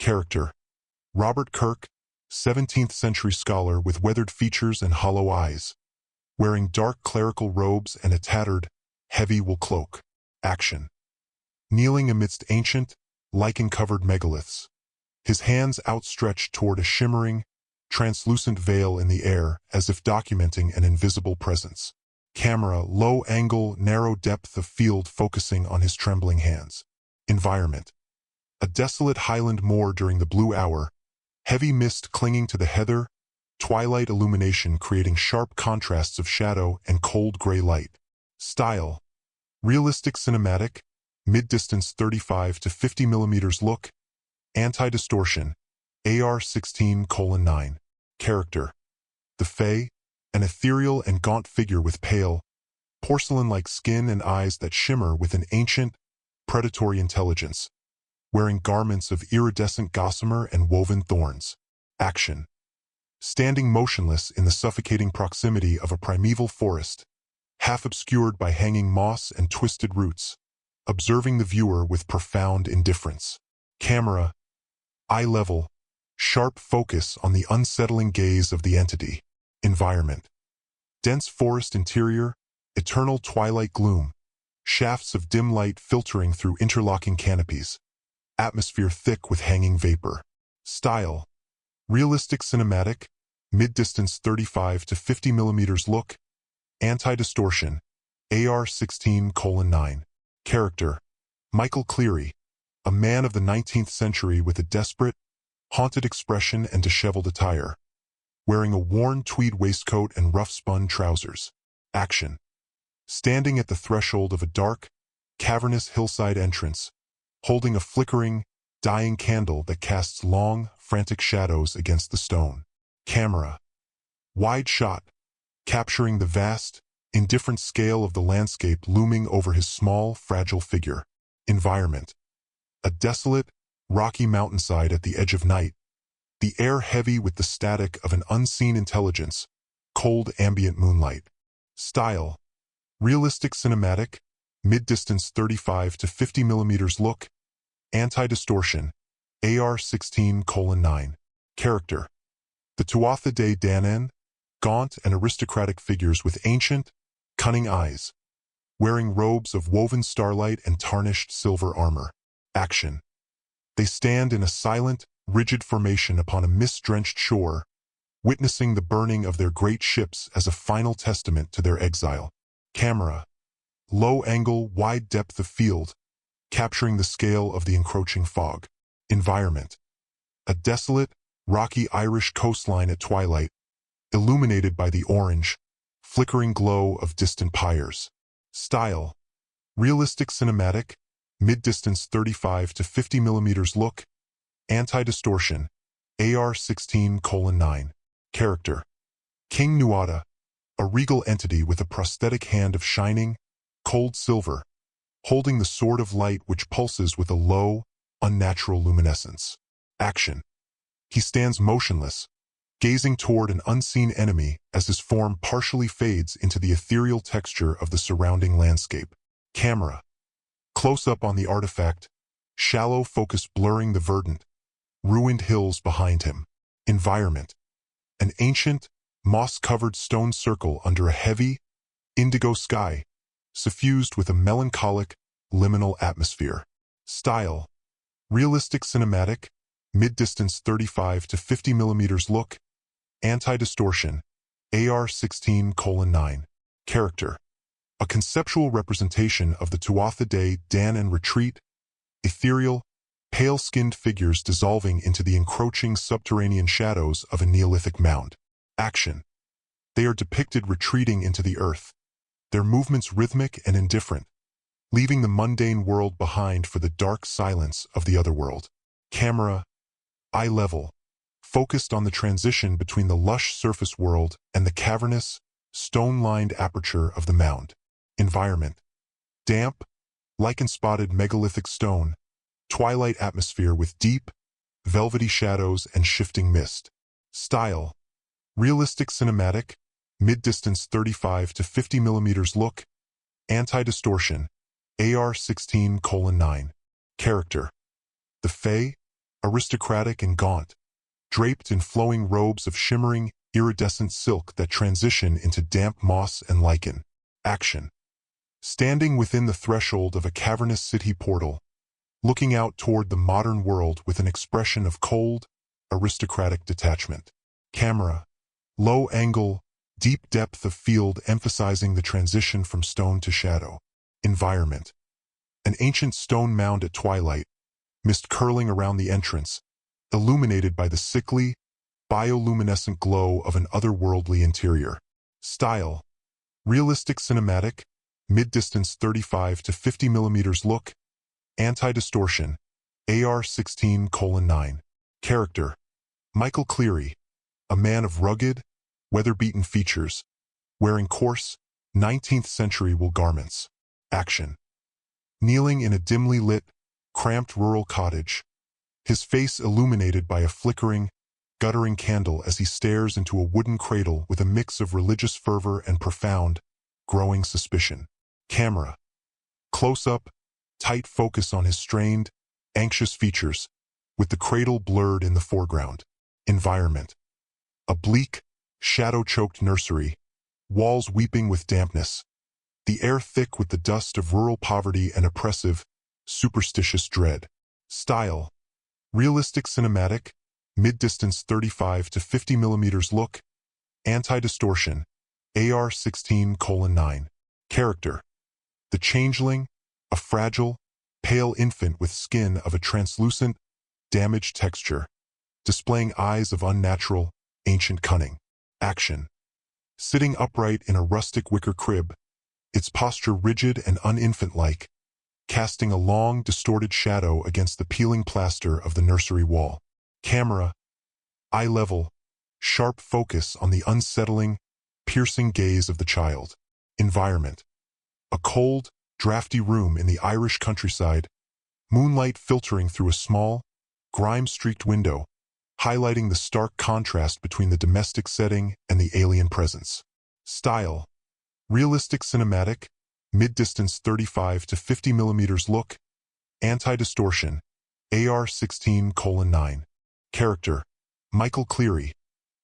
Character: Robert Kirk, 17th century scholar with weathered features and hollow eyes, wearing dark clerical robes and a tattered, heavy wool cloak. Action: kneeling amidst ancient, lichen-covered megaliths, his hands outstretched toward a shimmering, translucent veil in the air as if documenting an invisible presence. Camera: low angle, narrow depth of field focusing on his trembling hands. Environment: a desolate highland moor during the blue hour, heavy mist clinging to the heather, twilight illumination creating sharp contrasts of shadow and cold gray light. Style: realistic cinematic, mid-distance 35 to 50 millimeters look, anti-distortion, AR-16:9. Character: the Fae, an ethereal and gaunt figure with pale, porcelain-like skin and eyes that shimmer with an ancient, predatory intelligence, wearing garments of iridescent gossamer and woven thorns. Action: standing motionless in the suffocating proximity of a primeval forest, half obscured by hanging moss and twisted roots, observing the viewer with profound indifference. Camera: eye level, sharp focus on the unsettling gaze of the entity. Environment: dense forest interior, eternal twilight gloom, shafts of dim light filtering through interlocking canopies, atmosphere thick with hanging vapor. Style: realistic cinematic, mid-distance 35 to 50 millimeters look, anti-distortion, AR-16:9. Character: Michael Cleary, a man of the 19th century with a desperate, haunted expression and disheveled attire, wearing a worn tweed waistcoat and rough-spun trousers. Action: standing at the threshold of a dark, cavernous hillside entrance, holding a flickering, dying candle that casts long, frantic shadows against the stone. Camera: wide shot, capturing the vast, indifferent scale of the landscape looming over his small, fragile figure. Environment: a desolate, rocky mountainside at the edge of night, the air heavy with the static of an unseen intelligence, cold ambient moonlight. Style: realistic cinematic, mid-distance 35 to 50 millimeters look, anti-distortion, AR-16:9. Character: the Tuatha Dé Danann, gaunt and aristocratic figures with ancient, cunning eyes, wearing robes of woven starlight and tarnished silver armor. Action: they stand in a silent, rigid formation upon a mist-drenched shore, witnessing the burning of their great ships as a final testament to their exile. Camera: low angle, wide depth of field, capturing the scale of the encroaching fog. Environment: a desolate, rocky Irish coastline at twilight, illuminated by the orange, flickering glow of distant pyres. Style: realistic cinematic, mid-distance 35 to 50 millimeters look, anti-distortion, AR-16:9. Character: King Nuada, a regal entity with a prosthetic hand of shining, cold silver, holding the sword of light which pulses with a low, unnatural luminescence. Action: he stands motionless, gazing toward an unseen enemy as his form partially fades into the ethereal texture of the surrounding landscape. Camera: close-up on the artifact, shallow focus blurring the verdant, ruined hills behind him. Environment: an ancient, moss-covered stone circle under a heavy, indigo sky, suffused with a melancholic, liminal atmosphere. Style: realistic cinematic, mid-distance 35 to 50 millimeters look, anti-distortion, AR-16:9. Character: a conceptual representation of the Tuatha Dé Danann retreat, ethereal, pale-skinned figures dissolving into the encroaching subterranean shadows of a Neolithic mound. Action: they are depicted retreating into the earth, their movements rhythmic and indifferent, leaving the mundane world behind for the dark silence of the otherworld. Camera: eye level, focused on the transition between the lush surface world and the cavernous, stone-lined aperture of the mound. Environment: damp, lichen-spotted megalithic stone, twilight atmosphere with deep, velvety shadows and shifting mist. Style: realistic cinematic, mid-distance 35 to 50 millimeters look, anti-distortion, AR-16:9. Character: the Fae, aristocratic and gaunt, draped in flowing robes of shimmering, iridescent silk that transition into damp moss and lichen. Action. Standing within the threshold of a cavernous city portal, looking out toward the modern world with an expression of cold, aristocratic detachment. Camera. Low angle, deep depth of field emphasizing the transition from stone to shadow. Environment. An ancient stone mound at twilight, mist curling around the entrance, illuminated by the sickly, bioluminescent glow of an otherworldly interior. Style. Realistic cinematic, mid-distance 35 to 50 millimeters look, anti-distortion, AR-16:9. Character. Michael Cleary, a man of rugged, weather-beaten features, wearing coarse, 19th-century wool garments. Action. Kneeling in a dimly lit, cramped rural cottage, his face illuminated by a flickering, guttering candle as he stares into a wooden cradle with a mix of religious fervor and profound, growing suspicion. Camera. Close-up, tight focus on his strained, anxious features, with the cradle blurred in the foreground. Environment. A bleak, shadow-choked nursery, walls weeping with dampness, the air thick with the dust of rural poverty and oppressive, superstitious dread. Style. Realistic cinematic, mid-distance 35 to 50 millimeters look, anti-distortion, AR-16:9. Character. The Changeling, a fragile, pale infant with skin of a translucent, damaged texture, displaying eyes of unnatural, ancient cunning. Action. Sitting upright in a rustic wicker crib, its posture rigid and un-infant-like, casting a long, distorted shadow against the peeling plaster of the nursery wall. Camera. Eye level, sharp focus on the unsettling, piercing gaze of the child. Environment. A cold, drafty room in the Irish countryside, moonlight filtering through a small, grime-streaked window, highlighting the stark contrast between the domestic setting and the alien presence. Style. Realistic cinematic, mid-distance 35 to 50 millimeters look, anti-distortion, AR-16:9. Character. Michael Cleary,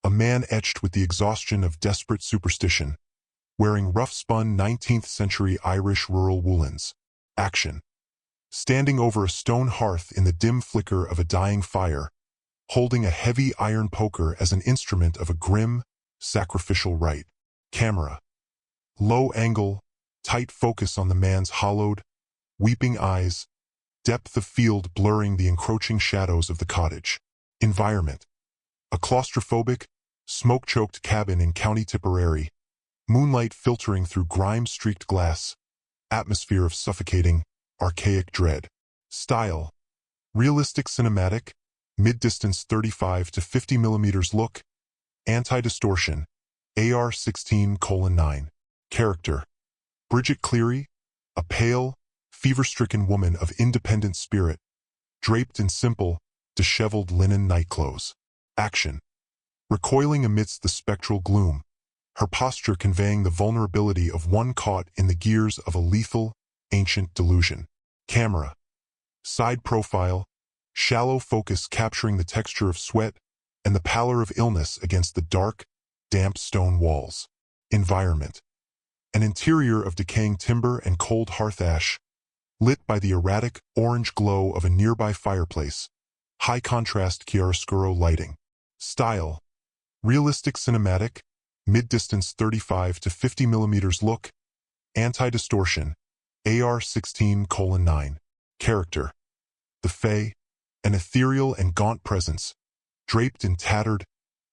a man etched with the exhaustion of desperate superstition, wearing rough-spun 19th-century Irish rural woolens. Action. Standing over a stone hearth in the dim flicker of a dying fire, holding a heavy iron poker as an instrument of a grim, sacrificial rite. Camera. Low angle, tight focus on the man's hollowed, weeping eyes, depth of field blurring the encroaching shadows of the cottage. Environment. A claustrophobic, smoke-choked cabin in County Tipperary, moonlight filtering through grime-streaked glass, atmosphere of suffocating, archaic dread. Style. Realistic cinematic, mid-distance 35 to 50 millimeters look, anti-distortion, AR-16:9. Character. Bridget Cleary, a pale, fever-stricken woman of independent spirit, draped in simple, disheveled linen nightclothes. Action. Recoiling amidst the spectral gloom, her posture conveying the vulnerability of one caught in the gears of a lethal, ancient delusion. Camera. Side profile, shallow focus capturing the texture of sweat and the pallor of illness against the dark, damp stone walls. Environment. An interior of decaying timber and cold hearth ash, lit by the erratic orange glow of a nearby fireplace, high-contrast chiaroscuro lighting. Style. Realistic cinematic, mid-distance 35 to 50 millimeters look, anti-distortion, AR-16:9. Character. The Fae, an ethereal and gaunt presence, draped in tattered,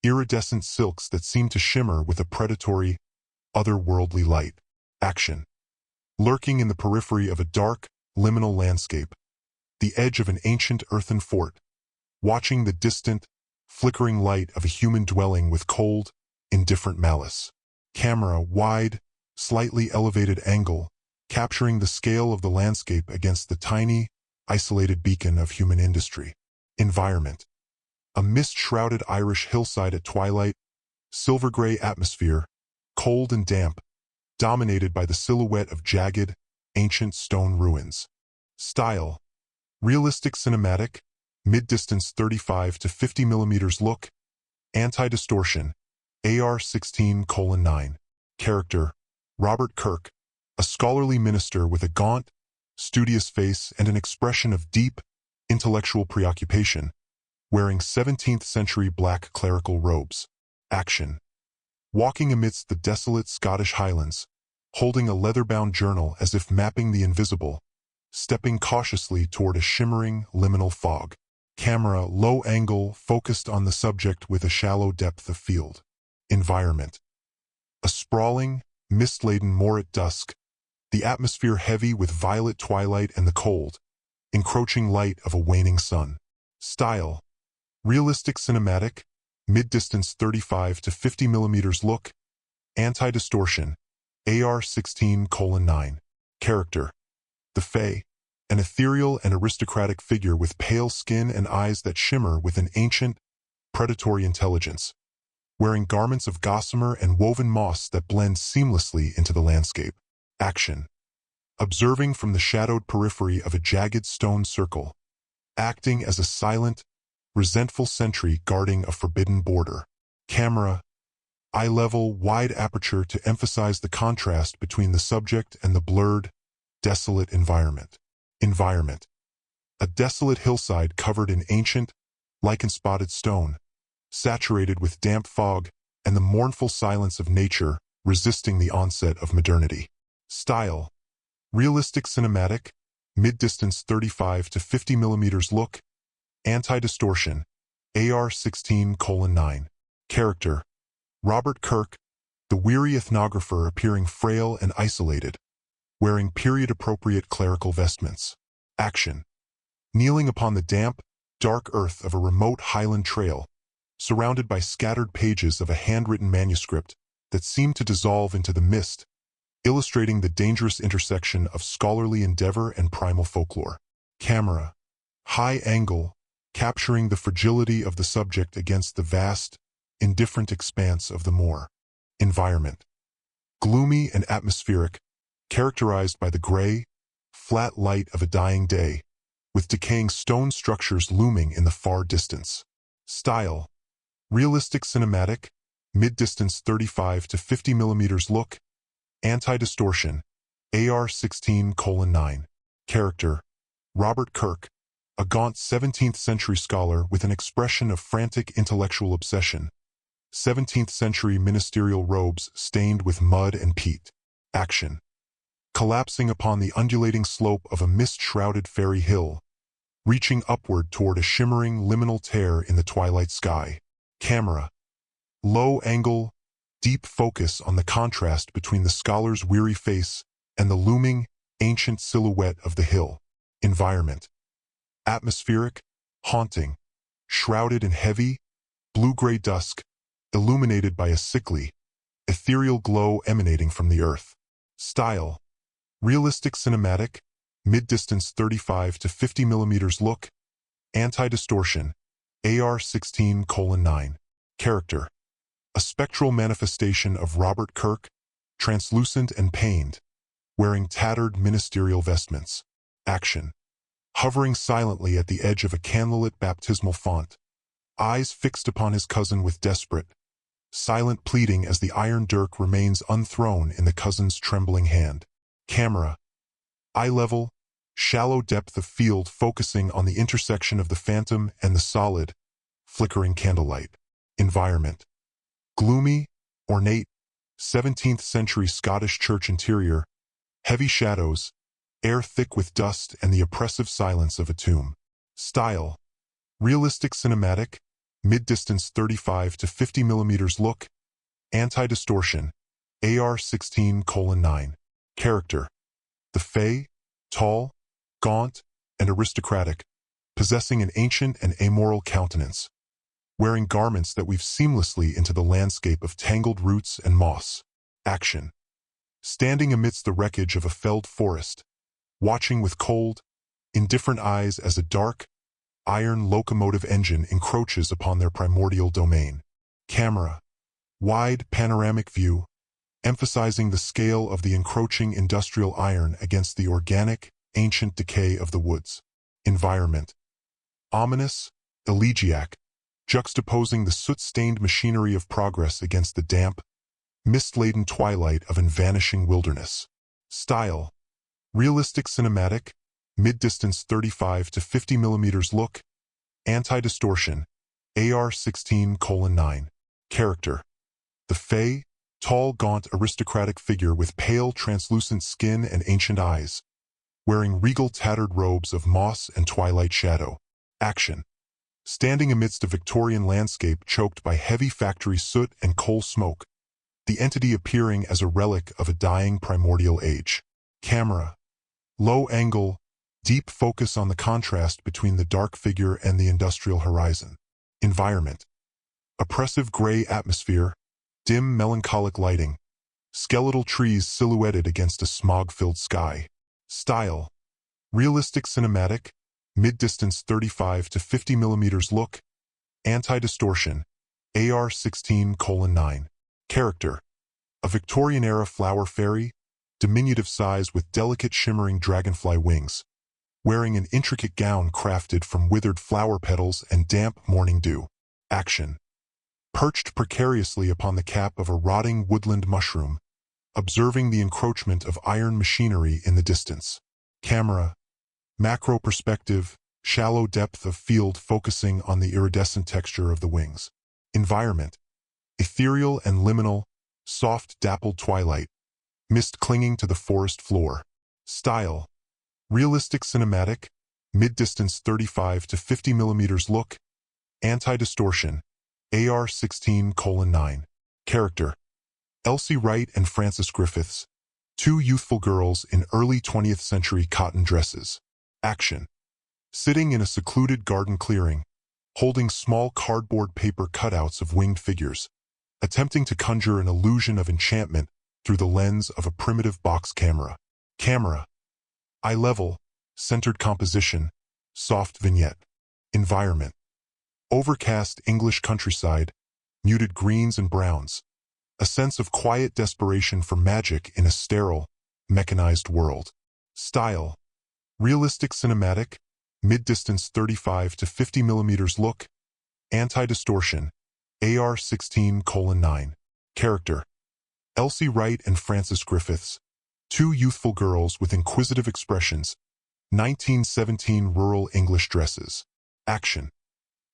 iridescent silks that seem to shimmer with a predatory, otherworldly light. Action. Lurking in the periphery of a dark, liminal landscape, the edge of an ancient earthen fort, watching the distant, flickering light of a human dwelling with cold, indifferent malice. Camera wide, slightly elevated angle, capturing the scale of the landscape against the tiny, isolated beacon of human industry. Environment. A mist-shrouded Irish hillside at twilight, silver-gray atmosphere, cold and damp, dominated by the silhouette of jagged, ancient stone ruins. Style. Realistic cinematic, mid-distance 35 to 50 millimeters look, anti-distortion, AR-16:9. Character, Robert Kirk, a scholarly minister with a gaunt, studious face and an expression of deep, intellectual preoccupation, wearing 17th-century black clerical robes. Action. Walking amidst the desolate Scottish Highlands, holding a leather-bound journal as if mapping the invisible, stepping cautiously toward a shimmering, liminal fog. Camera, low angle, focused on the subject with a shallow depth of field. Environment. A sprawling, mist-laden moor at dusk, the atmosphere heavy with violet twilight and the cold, encroaching light of a waning sun. Style. Realistic cinematic, mid-distance 35 to 50 millimeters look, anti-distortion, AR-16:9. Character. The Fae, an ethereal and aristocratic figure with pale skin and eyes that shimmer with an ancient, predatory intelligence, wearing garments of gossamer and woven moss that blend seamlessly into the landscape. Action. Observing from the shadowed periphery of a jagged stone circle, acting as a silent, resentful sentry guarding a forbidden border. Camera, eye-level, wide aperture to emphasize the contrast between the subject and the blurred, desolate environment. Environment. A desolate hillside covered in ancient, lichen-spotted stone, saturated with damp fog and the mournful silence of nature resisting the onset of modernity. Style. Realistic cinematic, mid-distance 35 to 50 millimeters look, anti-distortion, AR-16:9. Character, Robert Kirk, the weary ethnographer appearing frail and isolated, wearing period-appropriate clerical vestments. Action. Kneeling upon the damp, dark earth of a remote highland trail, surrounded by scattered pages of a handwritten manuscript that seemed to dissolve into the mist, illustrating the dangerous intersection of scholarly endeavor and primal folklore. Camera, high angle, capturing the fragility of the subject against the vast, indifferent expanse of the moor. Environment. Gloomy and atmospheric, characterized by the gray, flat light of a dying day, with decaying stone structures looming in the far distance. Style. Realistic cinematic, mid-distance 35 to 50 millimeters look, anti-distortion, AR-16:9. Character, Robert Kirk, a gaunt 17th-century scholar with an expression of frantic intellectual obsession. 17th-century ministerial robes stained with mud and peat. Action. Collapsing upon the undulating slope of a mist-shrouded fairy hill, reaching upward toward a shimmering liminal tear in the twilight sky. Camera. Low angle, deep focus on the contrast between the scholar's weary face and the looming, ancient silhouette of the hill. Environment. Atmospheric, haunting, shrouded in heavy, blue-gray dusk, illuminated by a sickly, ethereal glow emanating from the earth. Style. Realistic cinematic, mid-distance 35 to 50 millimeters look, anti-distortion, AR-16:9. Character. A spectral manifestation of Robert Kirk, translucent and pained, wearing tattered ministerial vestments. Action. Hovering silently at the edge of a candlelit baptismal font, eyes fixed upon his cousin with desperate, silent pleading as the iron dirk remains unthrown in the cousin's trembling hand. Camera. Eye level, shallow depth of field focusing on the intersection of the phantom and the solid, flickering candlelight. Environment. Gloomy, ornate, 17th-century Scottish church interior, heavy shadows, air thick with dust and the oppressive silence of a tomb. Style. Realistic cinematic, mid-distance 35 to 50 millimeters look, anti-distortion, AR-16:9. Character. The Fae, tall, gaunt, and aristocratic, possessing an ancient and amoral countenance, wearing garments that weave seamlessly into the landscape of tangled roots and moss. Action. Standing amidst the wreckage of a felled forest, watching with cold, indifferent eyes as a dark, iron locomotive engine encroaches upon their primordial domain. Camera. Wide panoramic view, emphasizing the scale of the encroaching industrial iron against the organic, ancient decay of the woods. Environment. Ominous, elegiac, juxtaposing the soot-stained machinery of progress against the damp, mist-laden twilight of an vanishing wilderness. Style: realistic cinematic, mid-distance 35 to 50 mm look, anti-distortion, AR-16:9. Character: the Fae, tall, gaunt, aristocratic figure with pale, translucent skin and ancient eyes, wearing regal tattered robes of moss and twilight shadow. Action: standing amidst a Victorian landscape choked by heavy factory soot and coal smoke, the entity appearing as a relic of a dying primordial age. Camera: low angle, deep focus on the contrast between the dark figure and the industrial horizon. Environment: oppressive gray atmosphere, dim melancholic lighting, skeletal trees silhouetted against a smog-filled sky. Style: realistic cinematic, mid-distance 35 to 50 mm look, anti-distortion, AR-16:9. Character: a Victorian-era flower fairy, diminutive size with delicate shimmering dragonfly wings, wearing an intricate gown crafted from withered flower petals and damp morning dew. Action: perched precariously upon the cap of a rotting woodland mushroom, observing the encroachment of iron machinery in the distance. Camera: macro perspective, shallow depth of field focusing on the iridescent texture of the wings. Environment: ethereal and liminal, soft dappled twilight, mist clinging to the forest floor. Style: realistic cinematic, mid-distance 35 to 50 mm look, anti-distortion, AR-16:9. Character: Elsie Wright and Frances Griffiths, two youthful girls in early 20th century cotton dresses. Action: sitting in a secluded garden clearing, holding small cardboard paper cutouts of winged figures, attempting to conjure an illusion of enchantment through the lens of a primitive box camera. Camera: eye level, centered composition, soft vignette. Environment: overcast English countryside, muted greens and browns, a sense of quiet desperation for magic in a sterile, mechanized world. Style: realistic cinematic, mid-distance 35 to 50 mm look, anti-distortion, AR-16:9. Character: Elsie Wright and Frances Griffiths, two youthful girls with inquisitive expressions, 1917 rural English dresses. Action: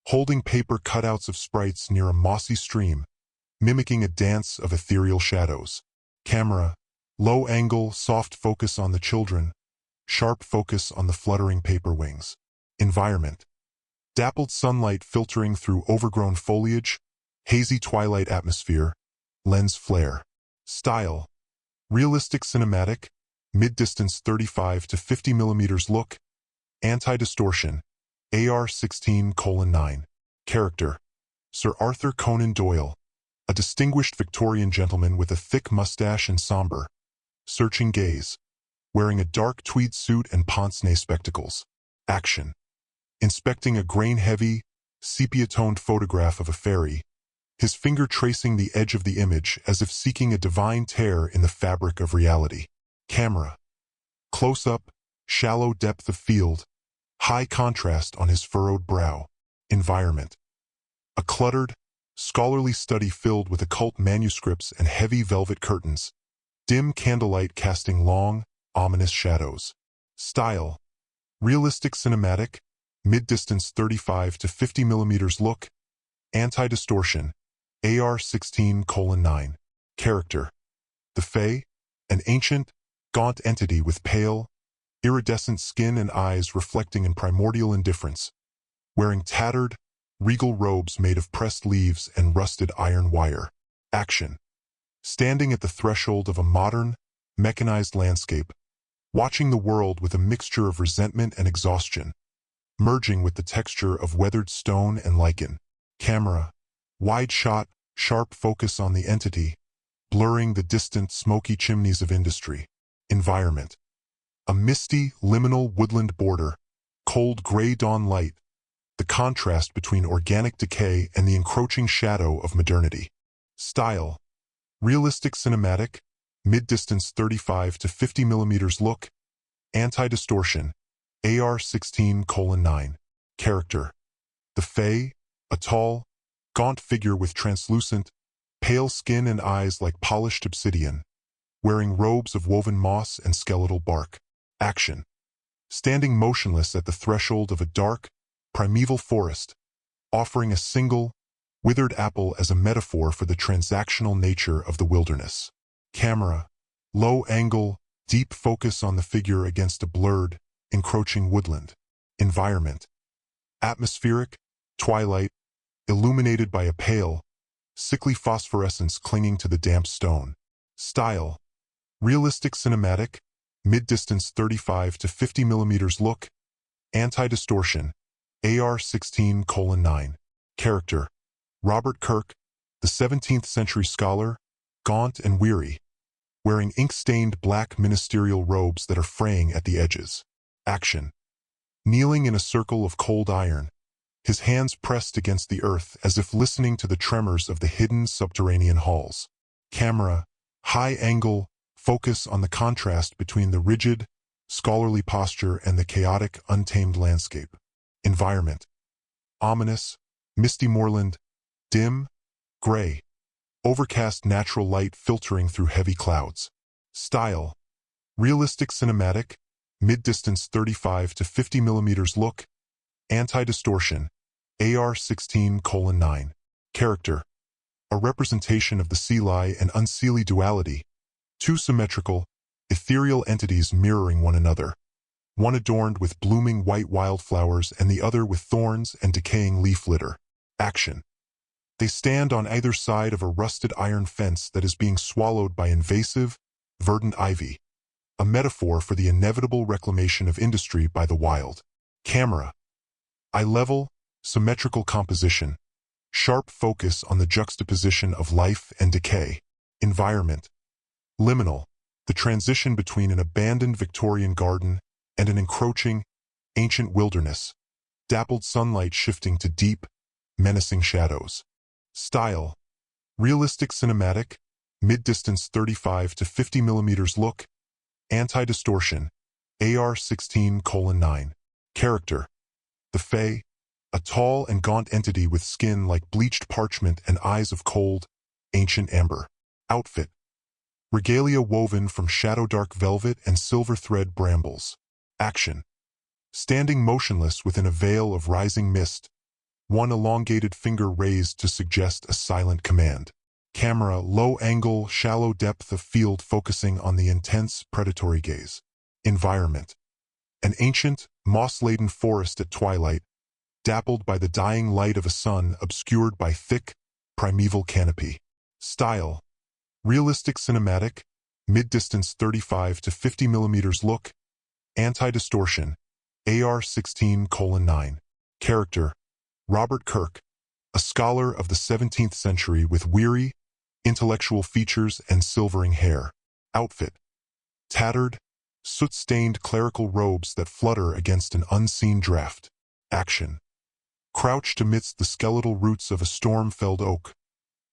holding paper cutouts of sprites near a mossy stream, mimicking a dance of ethereal shadows. Camera: low angle, soft focus on the children, sharp focus on the fluttering paper wings. Environment: dappled sunlight filtering through overgrown foliage, hazy twilight atmosphere, lens flare. Style: realistic cinematic, mid-distance 35 to 50 mm look, anti-distortion, AR-16:9. Character: Sir Arthur Conan Doyle, a distinguished Victorian gentleman with a thick mustache and somber, searching gaze, wearing a dark tweed suit and pince-nez spectacles. Action: inspecting a grain-heavy, sepia-toned photograph of a fairy, his finger tracing the edge of the image as if seeking a divine tear in the fabric of reality. Camera: close-up, shallow depth of field, high contrast on his furrowed brow. Environment: a cluttered, scholarly study filled with occult manuscripts and heavy velvet curtains, dim candlelight casting long, ominous shadows. Style: realistic cinematic, mid-distance 35 to 50 mm look, anti-distortion, AR-16:9. Character: the Fae, an ancient, gaunt entity with pale, iridescent skin and eyes reflecting in primordial indifference, wearing tattered, regal robes made of pressed leaves and rusted iron wire. Action: standing at the threshold of a modern, mechanized landscape, watching the world with a mixture of resentment and exhaustion, merging with the texture of weathered stone and lichen. Camera: wide shot, sharp focus on the entity, blurring the distant smoky chimneys of industry. Environment: a misty, liminal woodland border, cold gray dawn light, the contrast between organic decay and the encroaching shadow of modernity. Style: realistic cinematic, mid-distance 35 to 50 mm look, anti-distortion, AR-16:9. Character: the Fae, a tall, gaunt figure with translucent, pale skin and eyes like polished obsidian, wearing robes of woven moss and skeletal bark. Action: standing motionless at the threshold of a dark, primeval forest, offering a single, withered apple as a metaphor for the transactional nature of the wilderness. Camera: low angle, deep focus on the figure against a blurred, encroaching woodland. Environment: atmospheric, twilight, illuminated by a pale, sickly phosphorescence clinging to the damp stone. Style: realistic cinematic, mid-distance 35 to 50 millimeters look, anti-distortion, AR-16:9. Character: Robert Kirk, the 17th century scholar, gaunt and weary, wearing ink-stained black ministerial robes that are fraying at the edges. Action: kneeling in a circle of cold iron, his hands pressed against the earth as if listening to the tremors of the hidden subterranean halls. Camera: high angle, focus on the contrast between the rigid, scholarly posture and the chaotic, untamed landscape. Environment: ominous, misty moorland, dim, gray, overcast natural light filtering through heavy clouds. Style: realistic cinematic, mid-distance 35 to 50 millimeters look, anti-distortion, AR-16:9. Character: a representation of the Seelie and Unseelie duality, two symmetrical, ethereal entities mirroring one another, one adorned with blooming white wildflowers and the other with thorns and decaying leaf litter. Action: they stand on either side of a rusted iron fence that is being swallowed by invasive, verdant ivy, a metaphor for the inevitable reclamation of industry by the wild. Camera: eye-level, symmetrical composition, sharp focus on the juxtaposition of life and decay. Environment: liminal, the transition between an abandoned Victorian garden and an encroaching, ancient wilderness, dappled sunlight shifting to deep, menacing shadows. Style: realistic cinematic, mid-distance 35 to 50 millimeters look, anti-distortion, AR-16:9. Character: the Fae, a tall and gaunt entity with skin like bleached parchment and eyes of cold, ancient amber. Outfit: regalia woven from shadow-dark velvet and silver thread brambles. Action: standing motionless within a veil of rising mist, one elongated finger raised to suggest a silent command. Camera: low angle, shallow depth of field focusing on the intense, predatory gaze. Environment: an ancient, moss-laden forest at twilight, dappled by the dying light of a sun obscured by thick, primeval canopy. Style: realistic cinematic, mid-distance 35 to 50 millimeters look, anti-distortion, AR-16:9. Character: Robert Kirk, a scholar of the 17th century with weary, intellectual features and silvering hair. Outfit: tattered, soot-stained clerical robes that flutter against an unseen draft. Action: crouched amidst the skeletal roots of a storm-felled oak,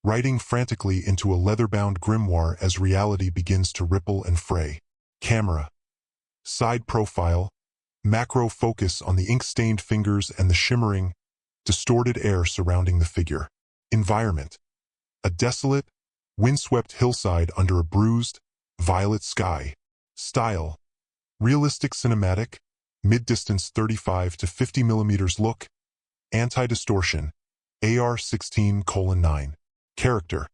writing frantically into a leather-bound grimoire as reality begins to ripple and fray. Camera: side profile, macro focus on the ink-stained fingers and the shimmering, distorted air surrounding the figure. Environment: a desolate, windswept hillside under a bruised, violet sky. Style: realistic cinematic, mid-distance 35 to 50 millimeters look, anti-distortion, AR-16:9. Character: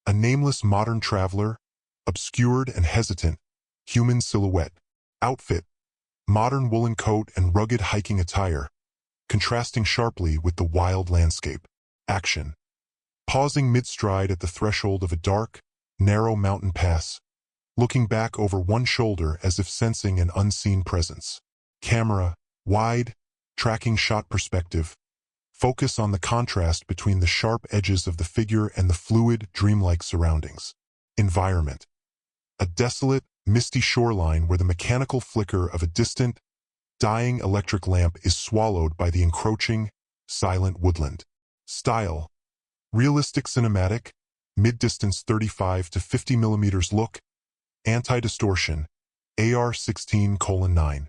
a nameless modern traveler, obscured and hesitant, human silhouette. Outfit: modern woolen coat and rugged hiking attire, contrasting sharply with the wild landscape. Action: pausing mid-stride at the threshold of a dark, narrow mountain pass, looking back over one shoulder as if sensing an unseen presence. Camera: wide, tracking shot perspective, focus on the contrast between the sharp edges of the figure and the fluid, dreamlike surroundings. Environment: a desolate, misty shoreline where the mechanical flicker of a distant, dying electric lamp is swallowed by the encroaching, silent woodland. Style: realistic cinematic, mid-distance 35 to 50 millimeters look, anti-distortion, AR-16:9.